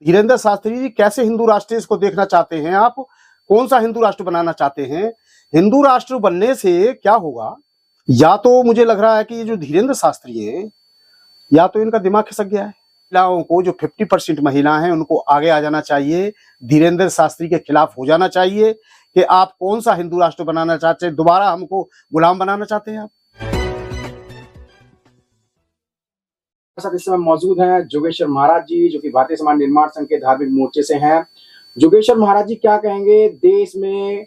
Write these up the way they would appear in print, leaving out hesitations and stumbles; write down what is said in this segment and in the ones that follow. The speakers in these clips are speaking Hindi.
धीरेंद्र शास्त्री जी कैसे हिंदू राष्ट्र इसको देखना चाहते हैं आप? कौन सा हिंदू राष्ट्र बनाना चाहते हैं? हिंदू राष्ट्र बनने से क्या होगा? या तो मुझे लग रहा है कि ये जो धीरेंद्र शास्त्री हैं, या तो इनका दिमाग खिसक गया है। महिलाओं को, जो 50% महिला हैं, उनको आगे आ जाना चाहिए, धीरेंद्र शास्त्री के खिलाफ हो जाना चाहिए कि आप कौन सा हिंदू राष्ट्र बनाना चाहते हैं, दोबारा हमको गुलाम बनाना चाहते हैं आप। साथ इस समय मौजूद हैं जोगेश्वर महाराज जी, जो कि भारतीय समाज निर्माण संघ के धार्मिक मोर्चे से हैं। जोगेश्वर महाराज जी, क्या कहेंगे? देश में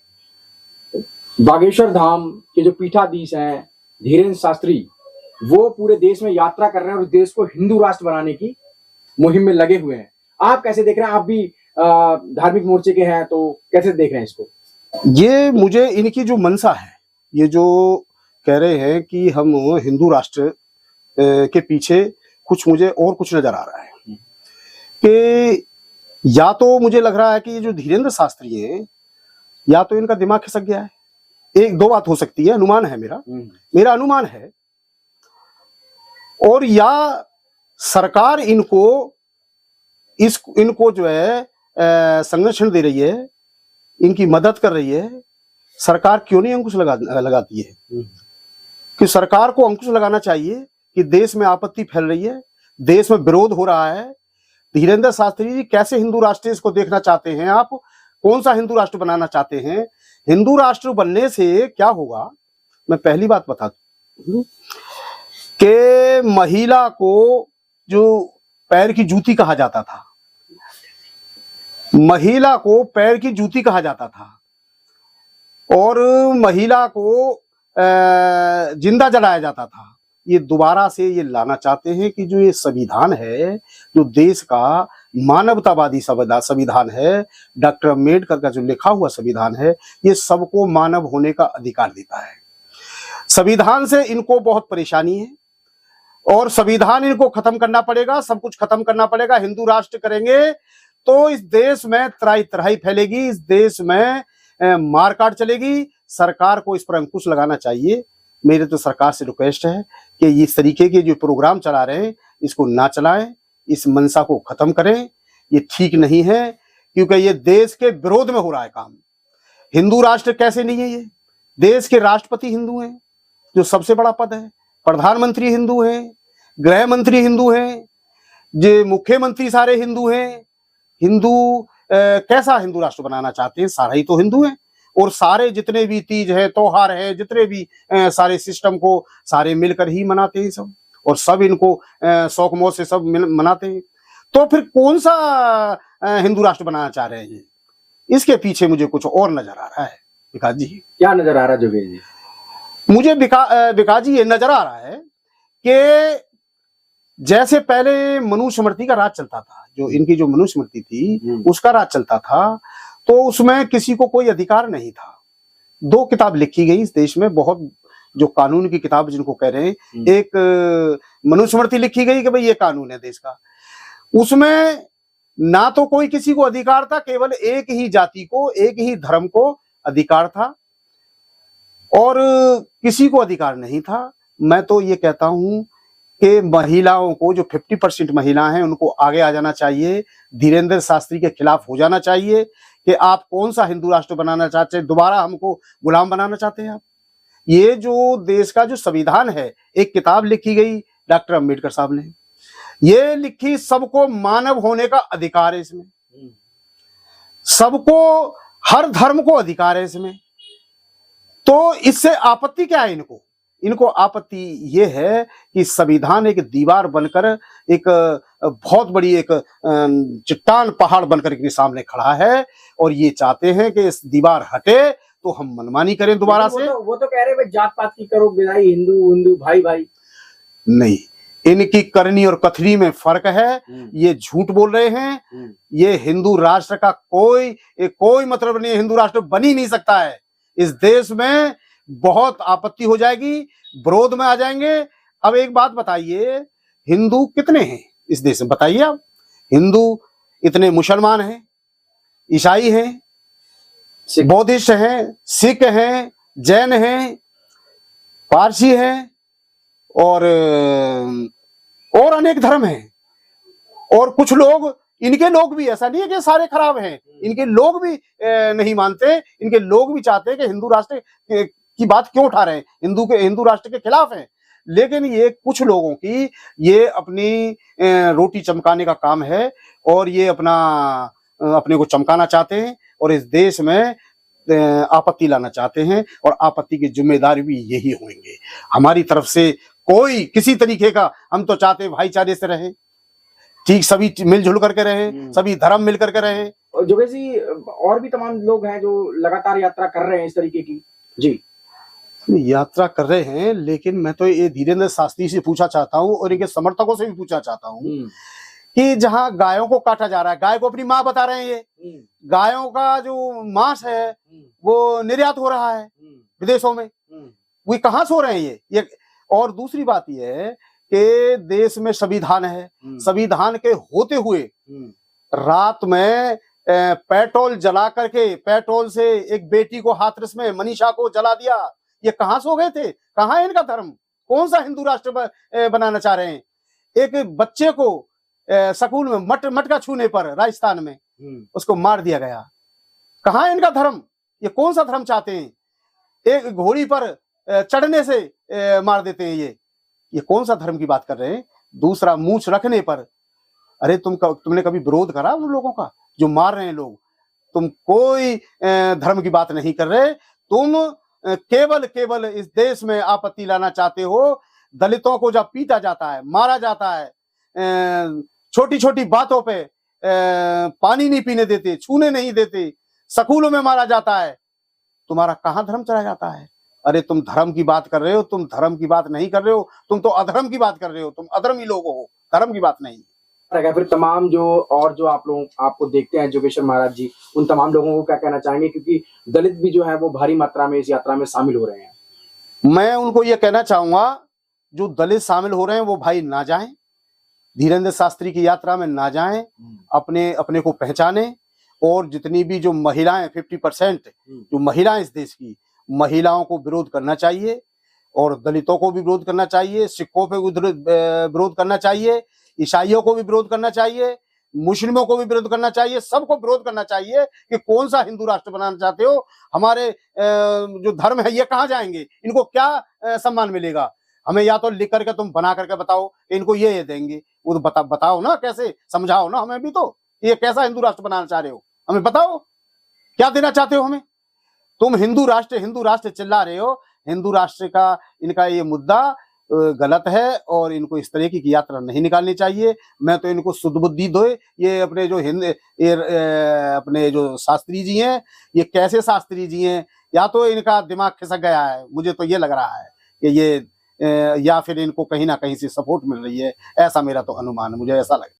बागेश्वर धाम के जो पीठाधीश हैं धीरेंद्र शास्त्री, वो पूरे देश में यात्रा कर रहे हैं और देश को हिंदू राष्ट्र बनाने की मुहिम में लगे हुए हैं। आप कैसे देख रहे हैं? आप भी धार्मिक मोर्चे के हैं, तो कैसे देख रहे हैं इसको? ये मुझे इनकी जो मंशा है, ये जो कह रहे हैं कि हम हिंदू राष्ट्र के पीछे मुझे और कुछ नजर आ रहा है कि या तो मुझे लग रहा है कि ये जो धीरेंद्र शास्त्री हैं, या तो इनका दिमाग खिसक गया है। एक दो बात हो सकती है, अनुमान है मेरा अनुमान है। और या सरकार इनको जो है संरक्षण दे रही है, इनकी मदद कर रही है। सरकार क्यों नहीं अंकुश लगाती है? कि सरकार को अंकुश लगाना चाहिए कि देश में आपत्ति फैल रही है, देश में विरोध हो रहा है। धीरेंद्र शास्त्री जी कैसे हिंदू राष्ट्र इसको देखना चाहते हैं आप? कौन सा हिंदू राष्ट्र बनाना चाहते हैं? हिंदू राष्ट्र बनने से क्या होगा? मैं पहली बात बता दूं कि महिला को जो पैर की जूती कहा जाता था, महिला को पैर की जूती कहा जाता था, और महिला को जिंदा जलाया जाता था, ये दोबारा से ये लाना चाहते हैं कि जो ये संविधान है, जो देश का मानवतावादी संविधान है, डॉक्टर अम्बेडकर का जो लिखा हुआ संविधान है, ये सबको मानव होने का अधिकार देता है। संविधान से इनको बहुत परेशानी है और संविधान इनको खत्म करना पड़ेगा, सब कुछ खत्म करना पड़ेगा। हिंदू राष्ट्र करेंगे तो इस देश में त्राही त्राही फैलेगी, इस देश में मारकाट चलेगी। सरकार को इस पर अंकुश लगाना चाहिए। मेरे तो सरकार से रिक्वेस्ट है कि इस तरीके के जो प्रोग्राम चला रहे हैं, इसको ना चलाएं, इस मंशा को खत्म करें। ये ठीक नहीं है, क्योंकि ये देश के विरोध में हो रहा है काम। हिंदू राष्ट्र कैसे नहीं है? ये देश के राष्ट्रपति हिंदू हैं, जो सबसे बड़ा पद है, प्रधानमंत्री हिंदू हैं, गृह मंत्री हिंदू हैं, जो मुख्यमंत्री सारे हिंदू हैं। हिंदू कैसा हिंदू राष्ट्र बनाना चाहते हैं? सारा ही तो हिंदू हैं, और सारे जितने भी तीज है, त्योहार है, जितने भी सारे सिस्टम को सारे मिलकर ही मनाते हैं सब, और सब इनको शौक मौज से सब मनाते हैं। तो फिर कौन सा हिंदू राष्ट्र बनाना चाह रहे हैं? इसके पीछे मुझे कुछ और नजर आ रहा है। विकास जी, क्या नजर आ रहा है जोगेश जी? मुझे विकास जी ये नजर आ रहा है कि जैसे पहले मनुस्मृति का राज चलता था, जो इनकी जो मनुस्मृति थी उसका राज चलता था, तो उसमें किसी को कोई अधिकार नहीं था। 2 किताब लिखी गई इस देश में, बहुत जो कानून की किताब जिनको कह रहे हैं। एक मनुस्मृति लिखी गई कि भाई ये कानून है देश का। उसमें ना तो कोई किसी को अधिकार था, केवल एक ही जाति को, एक ही धर्म को अधिकार था, और किसी को अधिकार नहीं था। मैं तो ये कहता हूं कि महिलाओं को, जो 50% महिला हैं, उनको आगे आ जाना चाहिए, धीरेंद्र शास्त्री के खिलाफ हो जाना चाहिए कि आप कौन सा हिंदू राष्ट्र बनाना चाहते हैं, दोबारा हमको गुलाम बनाना चाहते हैं आप। ये जो देश का जो संविधान है, एक किताब लिखी गई डॉक्टर अम्बेडकर साहब ने, ये लिखी, सबको मानव होने का अधिकार है इसमें, सबको, हर धर्म को अधिकार है इसमें। तो इससे आपत्ति क्या है इनको? इनको आपत्ति ये है कि संविधान एक दीवार बनकर, एक बहुत बड़ी एक चट्टान पहाड़ बनकर इनके सामने खड़ा है, और ये चाहते हैं कि इस दीवार हटे तो हम मनमानी करें दोबारा से। वो तो कह रहे हैं जात पात की करो विदाई, हिंदू हिंदू भाई भाई। नहीं, इनकी करनी और कथनी में फर्क है। ये झूठ बोल रहे हैं। ये हिंदू राष्ट्र का कोई मतलब नहीं है, हिंदू राष्ट्र बन ही नहीं सकता है। इस देश में बहुत आपत्ति हो जाएगी, विरोध में आ जाएंगे। अब एक बात बताइए, हिंदू कितने हैं इस देश में? बताइए आप। हिंदू इतने मुसलमान हैं, ईसाई हैं, बौद्धिस्ट हैं, सिख हैं, जैन हैं, पारसी हैं, और अनेक धर्म हैं। और कुछ लोग इनके लोग भी, ऐसा नहीं है कि सारे खराब हैं, इनके लोग भी नहीं मानते, इनके लोग भी चाहते हैं कि हिंदू राष्ट्र की बात क्यों उठा रहे हैं, हिंदू राष्ट्र के खिलाफ हैं। लेकिन ये कुछ लोगों की ये अपनी रोटी चमकाने का काम है और ये अपने को चमकाना चाहते हैं और इस देश में आपत्ति लाना चाहते हैं और आपत्ति की जिम्मेदारी भी यही होंगे। हमारी तरफ से कोई किसी तरीके का, हम तो चाहते हैं भाईचारे से रहें, ठीक, सभी मिलजुल करके रहें, सभी धर्म मिल करके रहें। और जोगेश जी, और भी तमाम लोग हैं जो लगातार यात्रा कर रहे हैं इस तरीके की। जी, यात्रा कर रहे हैं, लेकिन मैं तो ये धीरेन्द्र शास्त्री से पूछना चाहता हूँ और इनके समर्थकों से भी पूछना चाहता हूँ कि जहाँ गायों को काटा जा रहा है, गाय को अपनी माँ बता रहे हैं, ये गायों का जो मांस है वो निर्यात हो रहा है विदेशों में, वो कहाँ से हो रहे हैं ये। और दूसरी बात ये है कि देश में संविधान है, संविधान के होते हुए रात में पेट्रोल जला करके, पेट्रोल से एक बेटी को हाथरस में, मनीषा को जला दिया, ये कहाँ सो गए थे, कहाँ है इनका धर्म, कौन सा हिंदू राष्ट्र बनाना चाह रहे हैं। एक बच्चे को स्कूल में मटका छूने पर राजस्थान में उसको मार दिया गया, कहाँ है इनका धर्म, ये कौन सा धर्म चाहते हैं। एक घोड़ी पर चढ़ने से मार देते हैं, ये कौन सा धर्म की बात कर रहे हैं। दूसरा, मूंछ रखने पर, अरे तुमने कभी विरोध करा उन लोगों का जो मार रहे हैं लोग। तुम कोई धर्म की बात नहीं कर रहे, तुम केवल इस देश में आपत्ति लाना चाहते हो। दलितों को जब पीटा जाता है, मारा जाता है, छोटी छोटी बातों पे पानी नहीं पीने देते, छूने नहीं देते, स्कूलों में मारा जाता है, तुम्हारा कहाँ धर्म चला जाता है। अरे तुम धर्म की बात कर रहे हो, तुम धर्म की बात नहीं कर रहे हो, तुम तो अधर्म की बात कर रहे हो, तुम अधर्मी लोग हो, धर्म की बात नहीं। फिर तमाम जो आप लोग आपको देखते हैं जोगेश्वर महाराज जी, उन तमाम लोगों को क्या कहना चाहेंगे, क्योंकि दलित भी जो है वो भारी मात्रा में इस यात्रा में शामिल हो रहे हैं। मैं उनको ये कहना चाहूंगा, जो दलित शामिल हो रहे हैं वो भाई ना जाएं, धीरेन्द्र शास्त्री की यात्रा में ना जाएं, अपने को पहचाने। और जितनी भी जो महिलाएं, 50% जो महिलाएं इस देश की, महिलाओं को विरोध करना चाहिए और दलितों को भी विरोध करना चाहिए, सिखों पे विरोध करना चाहिए, ईसाइयों को भी विरोध करना चाहिए, मुस्लिमों को भी विरोध करना चाहिए, सबको विरोध करना चाहिए कि कौन सा हिंदू राष्ट्र बनाना चाहते हो, हमारे जो धर्म है ये कहाँ जाएंगे, इनको क्या सम्मान मिलेगा। हमें या तो लिख करके तुम बना करके बताओ कि इनको ये देंगे, वो तो बताओ ना, कैसे समझाओ ना हमें भी, तो ये कैसा हिंदू राष्ट्र बनाना चाह रहे हो, हमें बताओ क्या देना चाहते हो हमें। तुम हिंदू राष्ट्र चिल्ला रहे हो, हिंदू राष्ट्र का इनका ये मुद्दा गलत है और इनको इस तरह की यात्रा नहीं निकालनी चाहिए। मैं तो इनको शुद्ध बुद्धि दो, ये अपने जो अपने जो शास्त्री जी हैं, ये कैसे शास्त्री जी हैं, या तो इनका दिमाग खिसक गया है, मुझे तो ये लग रहा है कि ये या फिर इनको कहीं ना कहीं से सपोर्ट मिल रही है, ऐसा मेरा तो अनुमान, मुझे ऐसा लगता है।